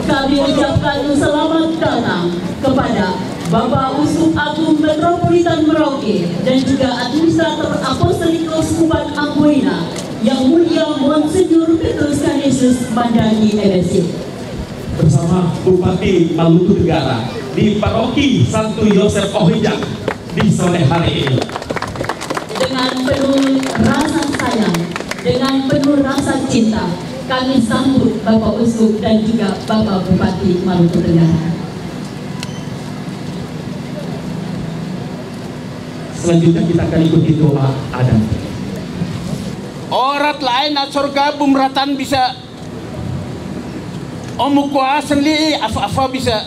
kami ucapkan selamat datang kepada Bapak Uskup Agung Metropolitan Merauke dan juga Administrator Apostolik Keuskupan Amboina yang mulia Monsinyur Petrus Canisius Mandagi MSc. Bersama Bupati Maluku Tenggara di Paroki Santo Yosef Ohijang di sore hari ini. Dengan penuh rasa sayang, dengan penuh rasa cinta, kami sambut Bapak Uskup dan juga Bapak Bupati Maluku Tenggara. Selanjutnya kita akan ikuti doa adat. Orat lain na surga bumratan bisa. Omu kuasan li apa bisa.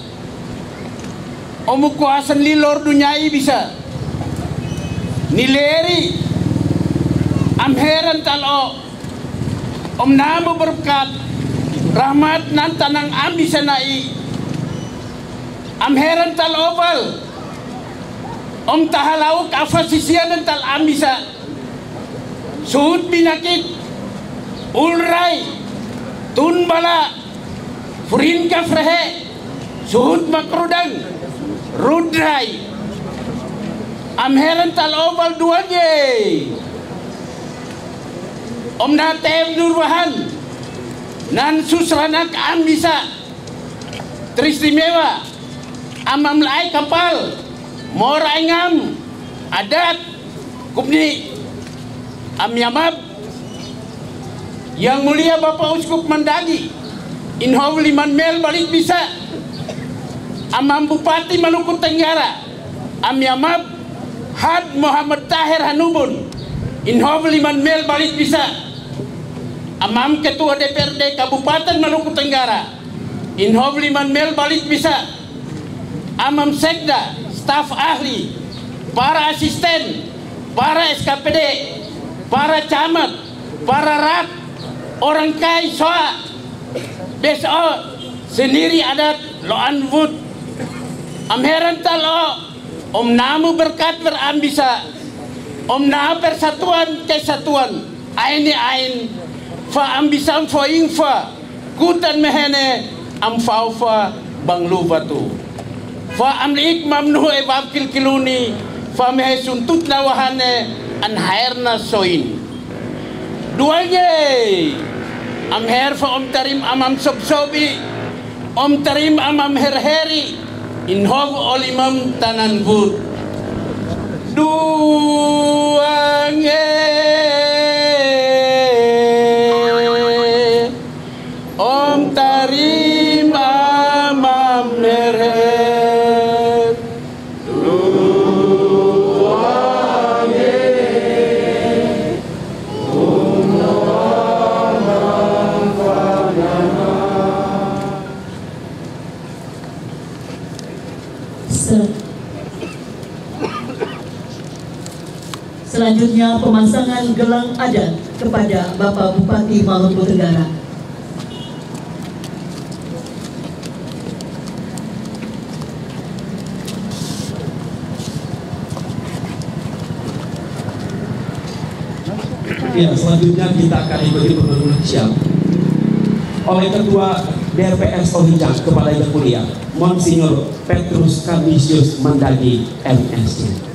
Omu kuasan li lor dunyai bisa. Nileri amheran talo. Om namu berkat rahmat nan tanang am bisa nai. Amheran talo bal. Om tahalau kafasisian tal am bisa. Suhud binakit ulrai tunbala furin kafrehe suhud makrudang rudrai amheran tal obal duanye om natem nurwahan nan susranak am bisa tristimewa amam lai kapal morai ngam adat kupni Amyamab yang mulia Bapak Uskup Mandagi Inhov Liman Mel balik bisa Amam Bupati Maluku Tenggara Amyamab Had Muhammad Tahir Hanubun Inhov Liman Mel balik bisa Amam Ketua DPRD Kabupaten Maluku Tenggara Inhov Liman Mel balik bisa Amam Sekda staf ahli para asisten para SKPD para camat, para rak, orang kai soa, beso sendiri adat lo anvut, amheran talo, om namu berkat berambisa, om na persatuan kesatuan, aini ain, fa ambisam fa ingfa, kutan mehene am faufa banglu batu, fa amlik mamnu ebab kilkiluni, fa mehe suntut nawahane. An hairna soin dualnya am her fa om tarim amam sobsobi om tarim amam herheri inhov olimam tanan bud duange om tarim amam herheri Selanjutnya pemasangan gelang adat kepada Bapak Bupati Maluku Tenggara. Ya, selanjutnya kita akan ikuti penurunan siap oleh Ketua DPS Ohijang kepada Yang Mulia Monsinyur Petrus Canisius Mandagi MSc.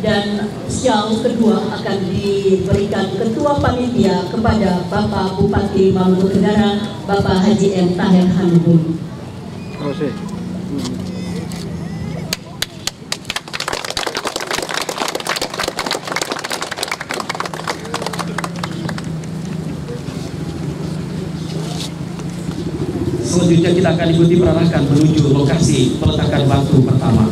Dan sial kedua akan diberikan Ketua Panitia kepada Bapak Bupati Maluku Tenggara, Bapak Haji M. Tahir Hanubun. Selanjutnya kita akan ikuti perarakan menuju lokasi peletakan batu pertama.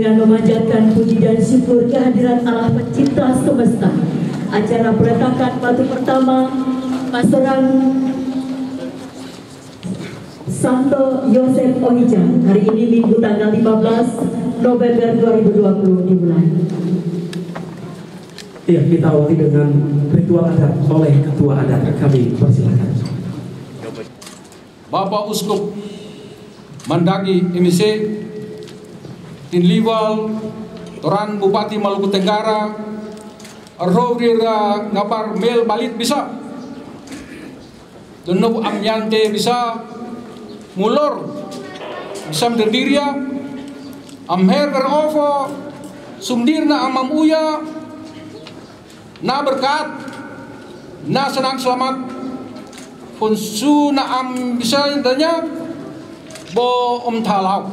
dengan memanjatkan puji dan syukur kehadiran Allah Pencipta semesta, acara peletakan batu pertama Pastoran Santo Yosef Ohijang hari ini Minggu tanggal 15 November 2020 dimulai. Iya, kita awali dengan ritual adat oleh Ketua Adat. Kami persilakan. Bapak Uskup Mandagi MIC, Tinliwal, Toran Bupati Maluku Tenggara, Arhowrira Ngabar Mel Balit bisa, Dunub Amyante bisa, Mulor bisa Mderdiria, Amher Berovo, Sumdirna Amam Uya, na berkat, na senang selamat, Punsu na am bisa danya, bo Talau,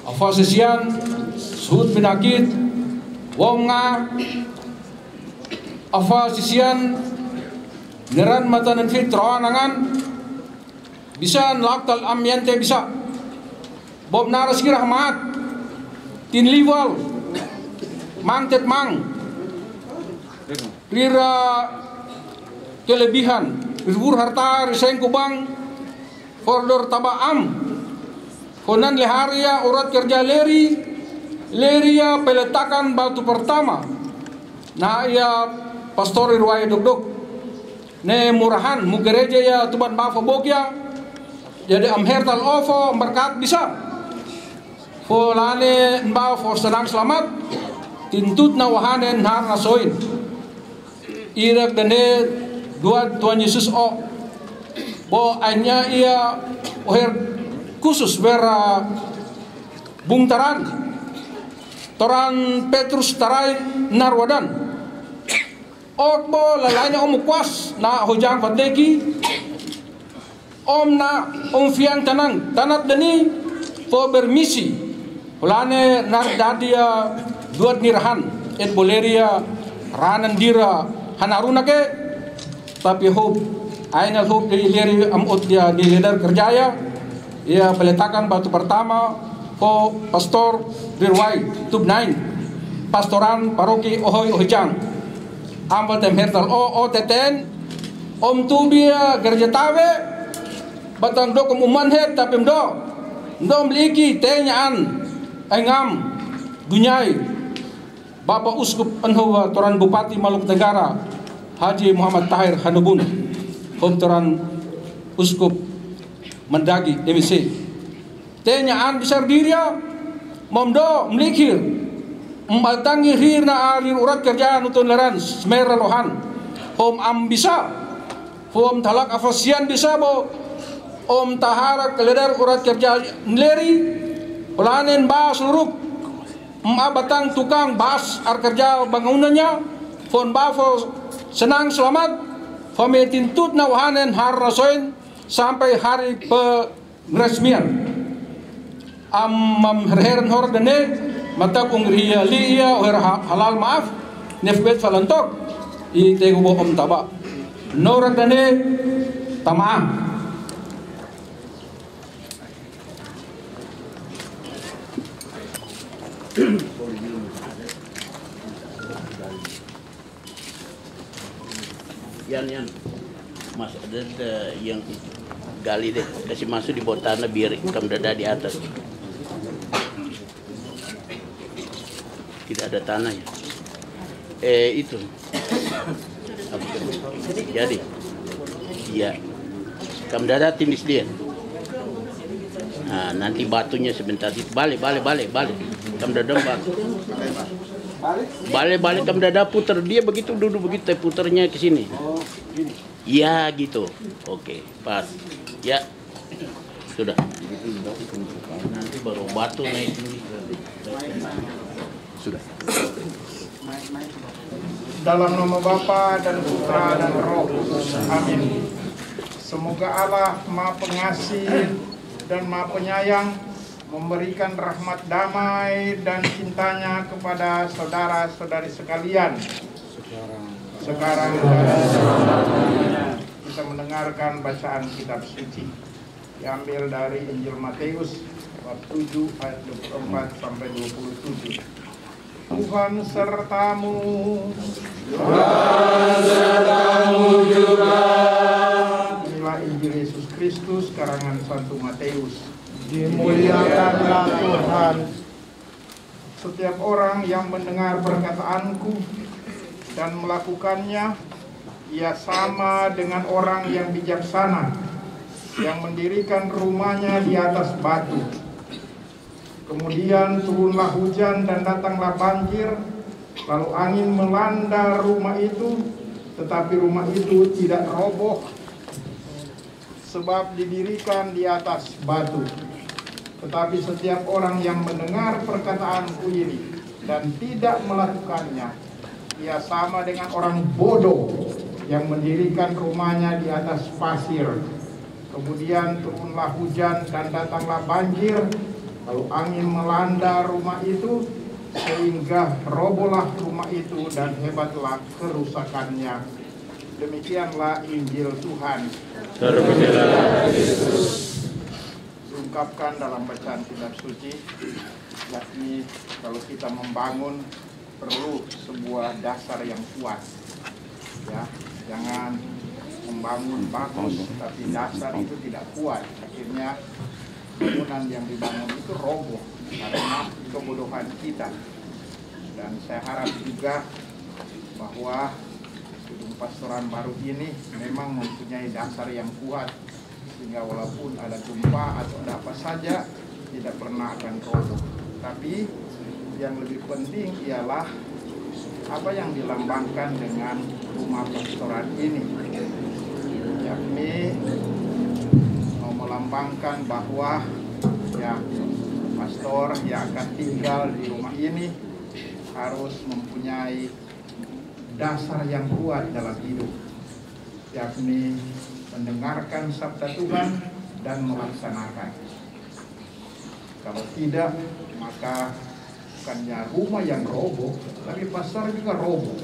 Afasisian, Sud Pinakit, Wonga, Afasisian, Neran Matanan Fit Rawanangan, bisa Laktal Amyante bisa, Bob Naraski Rahmat, Tinliwal, Mang Tet Mang, Rira kelebihan, Rizbur harta Riseng Kubang, Fordor Tabaam, Konan Leharia urat kerja Leria peletakan batu pertama, na ia pastori ruaya duk ne murahan mu gereja ya tuban bafo bogya, jadi amhertal ovo berkat bisa, folane mbao for senang selamat, tintut na wahane har nasoin, irak dane dua Tuhan Yesus bo anya ia oher khusus bera bungtaran Toran Petrus Tarai Narwadan bo lalanya kuas na hojang padeki na fiang tanat dani po bermisi ulane nardadia duat nirahan et boleria ranan dira hanaruna ke tapi hope ainal hope dileri amot dia di leader kerjaya ia peletakan batu pertama po pastor Dirwai tub 9 pastoran paroki Ohoy Ohijang ambal temhertal teten tubia gereja tawe batang do kumuman het tapi ndo mliki tenyaan engam dunyai Bapak Uskup Anhawa Toran Bupati Maluku Tenggara Haji Muhammad Tahir Hanubun, Homtoran Uskup Mandagi MIC. Tenyaan besar diria, momdo melikir, membatangi hirna alir urat kerjaan utun leran semera lohan, hom ambisa, hom talak afasian bisa bo, tahara keledar urat kerja leri, pelanen bahas luruk, batang tukang bahas ar kerja bangunannya, fon bafo senang selamat, Fametin tut na wahanen har rasoin sampai hari peresmian. Amam herheran hor dene mata kungriya liya or halal maaf nefbet falantok I tego bo taba nora dene tamaam. Yan mas ada yang gali deh, kasih masuk di bawah tanah biar ikan dada di atas, tidak ada tanah ya. Itu jadi ya ikan dada tindis dia. Nah nanti batunya sebentar balik ikan dada batu balik ikan dada putar dia begitu duduk begitu putarnya ke sini. Ya gitu, oke pas ya sudah nanti baru batu naik sudah. Dalam nama Bapa dan Putra dan Roh Kudus, amin. Semoga Allah Maha Pengasih dan Maha Penyayang memberikan rahmat damai dan cintanya kepada saudara-saudari sekalian. Sekarang kita mendengarkan bacaan kitab suci diambil dari Injil Matius bab 7 ayat 24 sampai 27. Tuhan sertamu. Tuhan sertamu juga. Inilah Injil Yesus Kristus karangan Santo Matius. Dimuliakanlah Tuhan. Setiap orang yang mendengar perkataanku dan melakukannya, ia sama dengan orang yang bijaksana yang mendirikan rumahnya di atas batu. Kemudian turunlah hujan dan datanglah banjir, lalu angin melanda rumah itu, tetapi rumah itu tidak roboh sebab didirikan di atas batu. Tetapi setiap orang yang mendengar perkataanku ini dan tidak melakukannya, ia sama dengan orang bodoh yang mendirikan rumahnya di atas pasir. Kemudian turunlah hujan dan datanglah banjir, lalu angin melanda rumah itu, sehingga robohlah rumah itu dan hebatlah kerusakannya. Demikianlah Injil Tuhan. Terpujilah Kristus. Diungkapkan dalam bacaan kitab suci, yakni kalau kita membangun perlu sebuah dasar yang kuat, ya, jangan membangun bagus tapi dasar itu tidak kuat, akhirnya bangunan yang dibangun itu roboh karena kebodohan kita. Dan saya harap juga bahwa gedung pastoran baru ini memang mempunyai dasar yang kuat, sehingga walaupun ada gempa atau ada apa saja tidak pernah akan roboh. Tapi yang lebih penting ialah apa yang dilambangkan dengan rumah pastoran ini, yakni melambangkan bahwa ya pastor yang akan tinggal di rumah ini harus mempunyai dasar yang kuat dalam hidup, yakni mendengarkan sabda Tuhan dan melaksanakan. Kalau tidak, maka bukannya rumah yang roboh, tapi pastor juga roboh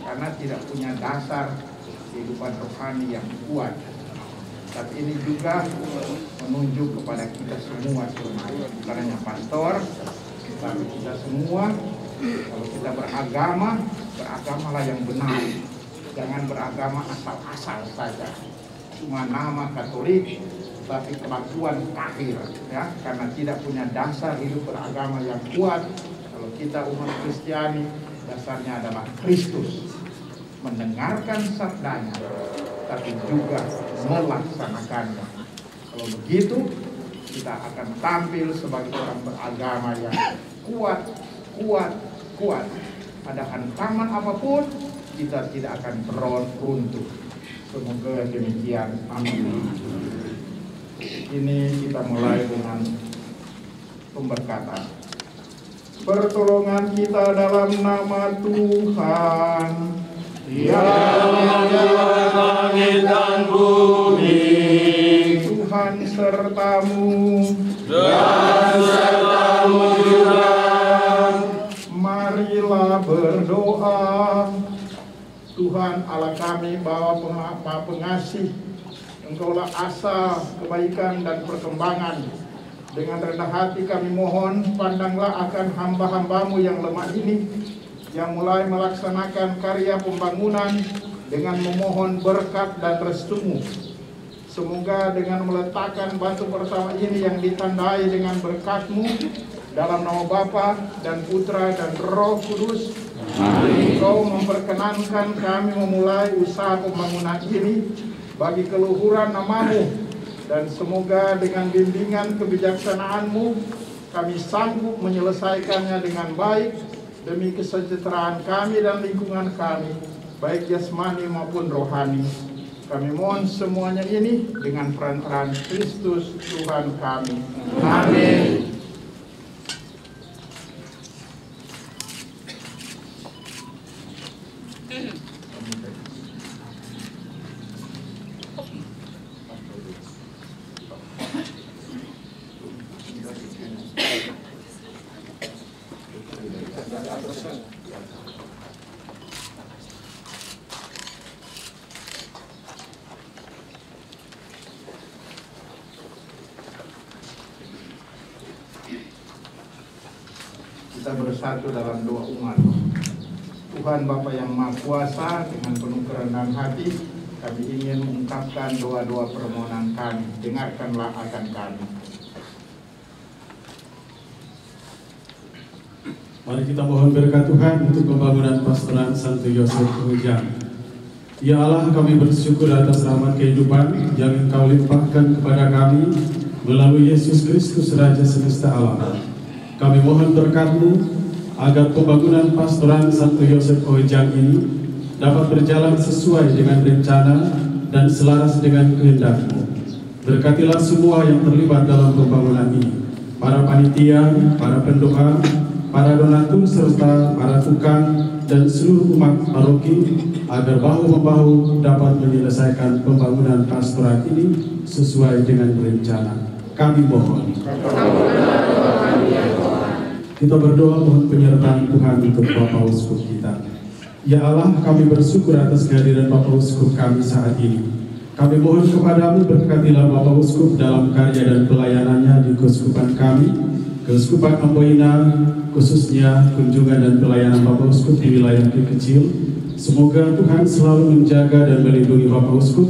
karena tidak punya dasar kehidupan rohani yang kuat. Tapi ini juga menunjuk kepada kita semua, bukan hanya pastor, tapi kita semua. Kalau kita beragama, beragamalah yang benar. Jangan beragama asal-asal saja, cuma nama Katolik, tapi kelakuan kafir, ya, karena tidak punya dasar hidup beragama yang kuat. Kalau kita umat Kristiani, dasarnya adalah Kristus, mendengarkan sabdanya, tapi juga melaksanakannya. Kalau begitu, kita akan tampil sebagai orang beragama yang kuat. Ada hantaman apapun, kita tidak akan runtuh. Semoga demikian. Amin. Ini kita mulai dengan pemberkatan. Pertolongan kita dalam nama Tuhan yang menjadikan langit dan bumi. Tuhan sertamu dan sertamu juga. Marilah berdoa. Tuhan Allah kami, Bapa pengasih, Engkaulah asa kebaikan dan perkembangan. Dengan rendah hati kami mohon, pandanglah akan hamba-hambamu yang lemah ini, yang mulai melaksanakan karya pembangunan dengan memohon berkat dan restumu. Semoga dengan meletakkan batu pertama ini yang ditandai dengan berkat-Mu, dalam nama Bapa dan Putra dan Roh Kudus, Engkau memperkenankan kami memulai usaha pembangunan ini bagi keluhuran nama-Mu. Dan semoga dengan bimbingan kebijaksanaan-Mu kami sanggup menyelesaikannya dengan baik demi kesejahteraan kami dan lingkungan kami, baik jasmani maupun rohani. Kami mohon semuanya ini dengan perantaraan Kristus Tuhan kami. Amin. kita bersatu dalam doa umat. Tuhan Bapa yang Maha Kuasa, dengan penuh kerendahan hati kami ingin mengungkapkan doa-doa permohonan kami. Dengarkanlah akan kami. Mari kita mohon berkat Tuhan untuk pembangunan pastoran Santo Yosef Hujang. Ya Allah, kami bersyukur atas rahmat kehidupan yang Engkau limpahkan kepada kami melalui Yesus Kristus Raja Semesta Alam. Kami mohon berkat-Mu agar pembangunan pastoran Santo Yosef Hujang ini dapat berjalan sesuai dengan rencana dan selaras dengan kehendak-Mu. Berkatilah semua yang terlibat dalam pembangunan ini, para panitia, para pendoa, para donatur serta para tukang dan seluruh umat paroki, agar bahu-membahu dapat menyelesaikan pembangunan pastoral ini sesuai dengan rencana. Kami mohon. Kita berdoa mohon penyertaan Tuhan untuk Bapak Uskup kita. Ya Allah, kami bersyukur atas kehadiran Bapak Uskup kami saat ini. Kami mohon kepadamu, berkatilah Bapak Uskup dalam karya dan pelayanannya di keuskupan kami, Keuskupan Amboina, khususnya kunjungan dan pelayanan Bapak Uskup di wilayah kecil. Semoga Tuhan selalu menjaga dan melindungi Bapak Uskup,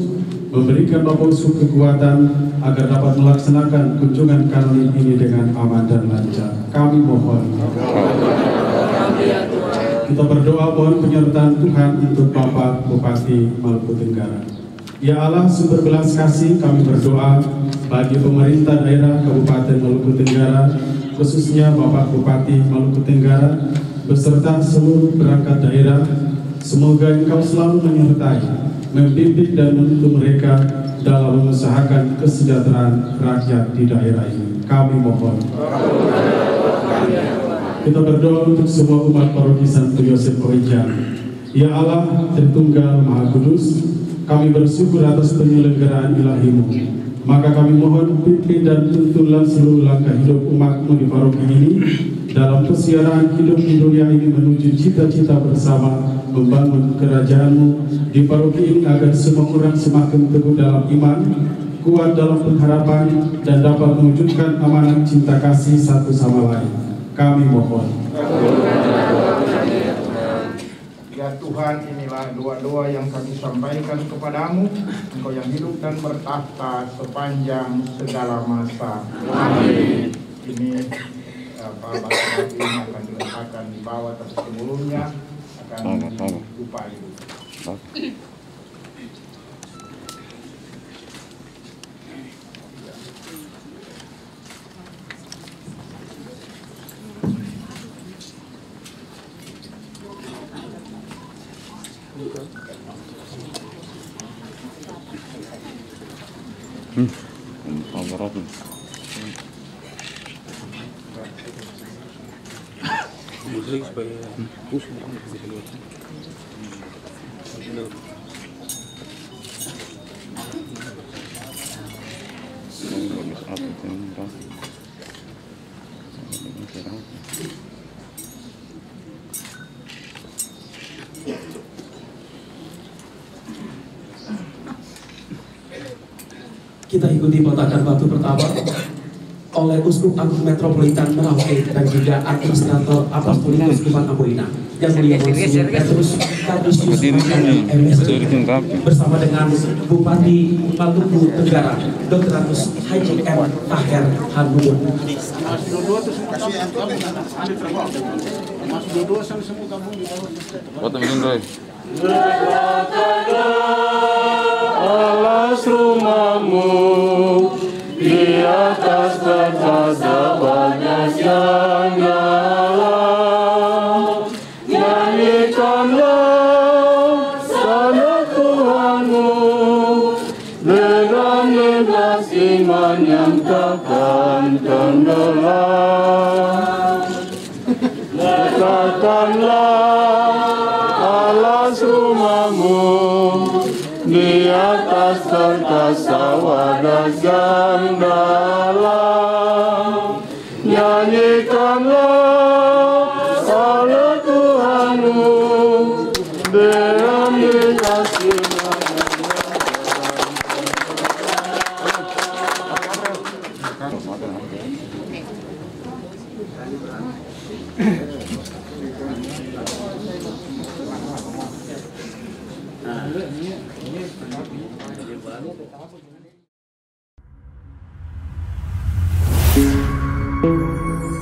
memberikan Bapak Uskup kekuatan agar dapat melaksanakan kunjungan kanonik ini dengan aman dan lancar. Kami mohon. Kita berdoa mohon penyertaan Tuhan untuk Bapak Bupati Maluku Tenggara. Ya Allah, sumber belas kasih, kami berdoa bagi pemerintah daerah Kabupaten Maluku Tenggara, khususnya Bapak Bupati Maluku Tenggara beserta seluruh perangkat daerah. Semoga Engkau selalu menyertai, membimbing dan menuntun mereka dalam mengusahakan kesejahteraan rakyat di daerah ini. Kami mohon. Kita berdoa untuk semua umat paroki Santo Yosef Hujang. Ya Allah, Tritunggal Maha Kudus, kami bersyukur atas penyelenggaraan ilahi-Mu. Maka kami mohon pimpin dan tuntunlah seluruh langkah hidup umat-Mu di paroki ini dalam persiaran hidup di dunia ini menuju cita-cita bersama membangun kerajaan-Mu di paroki ini, agar semua orang semakin teguh dalam iman, kuat dalam pengharapan, dan dapat mewujudkan amanah cinta kasih satu sama lain. Kami mohon. Ya Tuhan, inilah doa-doa yang kami sampaikan kepadamu, Engkau yang hidup dan bertahta sepanjang segala masa. Amin. Ini batu-batu ini akan diletakkan di bawah, tapi sebelumnya akan diupai. Kita ikuti peletakan batu pertama oleh Uskup Agung Metropolitan Merauke dan juga Administrator Apostolik Keuskupan Amboina yang mulia Monsinyur Petrus Kadisius Mandagi MSc bersama dengan Bupati Maluku Tenggara Dr. Agus Haji M. Taher Hanuman. Alas rumahmu di atas bertata banyak yang dalam. Nyanyikanlah sanak Tuhanmu dengan lintas iman yang takkan tenggelam. Letakkanlah alas rumahmu di atas kertas wadah yang dalam. Nyanyikanlah salat Tuhanmu dengan lintas iman. Thank you.